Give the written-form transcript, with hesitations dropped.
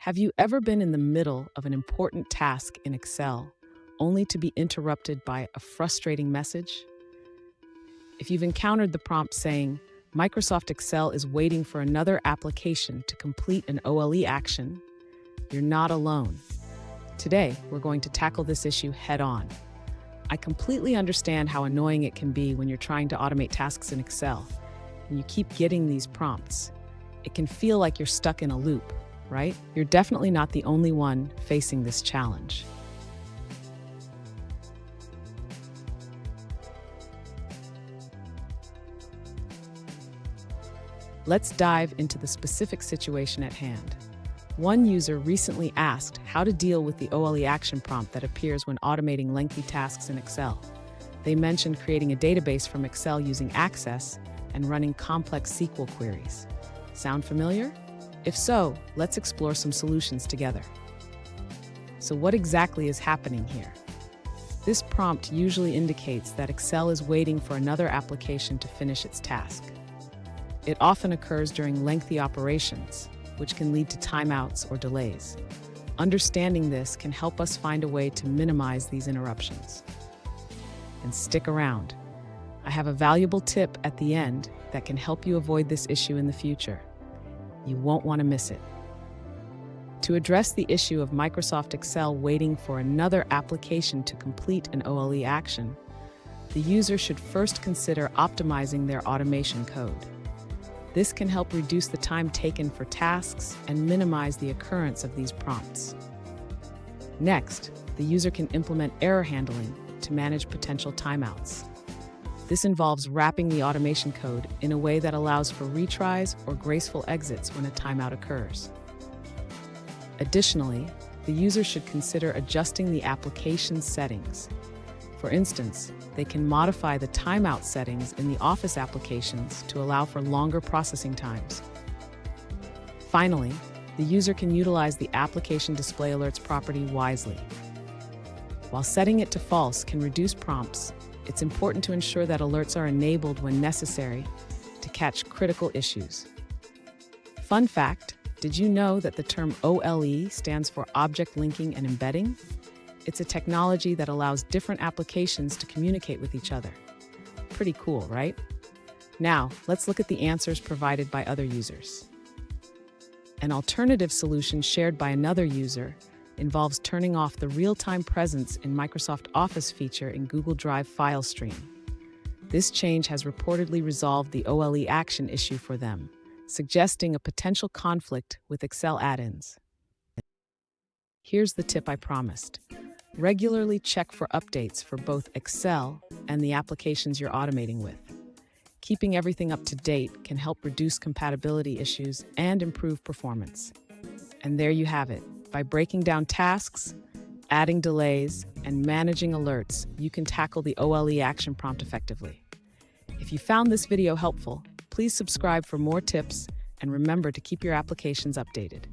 Have you ever been in the middle of an important task in Excel only to be interrupted by a frustrating message? If you've encountered the prompt saying, Microsoft Excel is waiting for another application to complete an OLE action, you're not alone. Today, we're going to tackle this issue head on. I completely understand how annoying it can be when you're trying to automate tasks in Excel, and you keep getting these prompts. It can feel like you're stuck in a loop, right? You're definitely not the only one facing this challenge. Let's dive into the specific situation at hand. One user recently asked how to deal with the OLE action prompt that appears when automating lengthy tasks in Excel. They mentioned creating a database from Excel using Access and running complex SQL queries. Sound familiar? If so, let's explore some solutions together. So what exactly is happening here? This prompt usually indicates that Excel is waiting for another application to finish its task. It often occurs during lengthy operations, which can lead to timeouts or delays. Understanding this can help us find a way to minimize these interruptions. And stick around. I have a valuable tip at the end that can help you avoid this issue in the future. You won't want to miss it. To address the issue of Microsoft Excel waiting for another application to complete an OLE action, the user should first consider optimizing their automation code. This can help reduce the time taken for tasks and minimize the occurrence of these prompts. Next, the user can implement error handling to manage potential timeouts. This involves wrapping the automation code in a way that allows for retries or graceful exits when a timeout occurs. Additionally, the user should consider adjusting the application's settings. For instance, they can modify the timeout settings in the Office applications to allow for longer processing times. Finally, the user can utilize the application display alerts property wisely. While setting it to false can reduce prompts, it's important to ensure that alerts are enabled when necessary to catch critical issues. Fun fact, did you know that the term OLE stands for Object Linking and Embedding? It's a technology that allows different applications to communicate with each other. Pretty cool, right? Now, let's look at the answers provided by other users. An alternative solution shared by another user involves turning off the real-time presence in Microsoft Office feature in Google Drive file stream. This change has reportedly resolved the OLE action issue for them, suggesting a potential conflict with Excel add-ins. Here's the tip I promised. Regularly check for updates for both Excel and the applications you're automating with. Keeping everything up to date can help reduce compatibility issues and improve performance. And there you have it. By breaking down tasks, adding delays, and managing alerts, you can tackle the OLE action prompt effectively. If you found this video helpful, please subscribe for more tips and remember to keep your applications updated.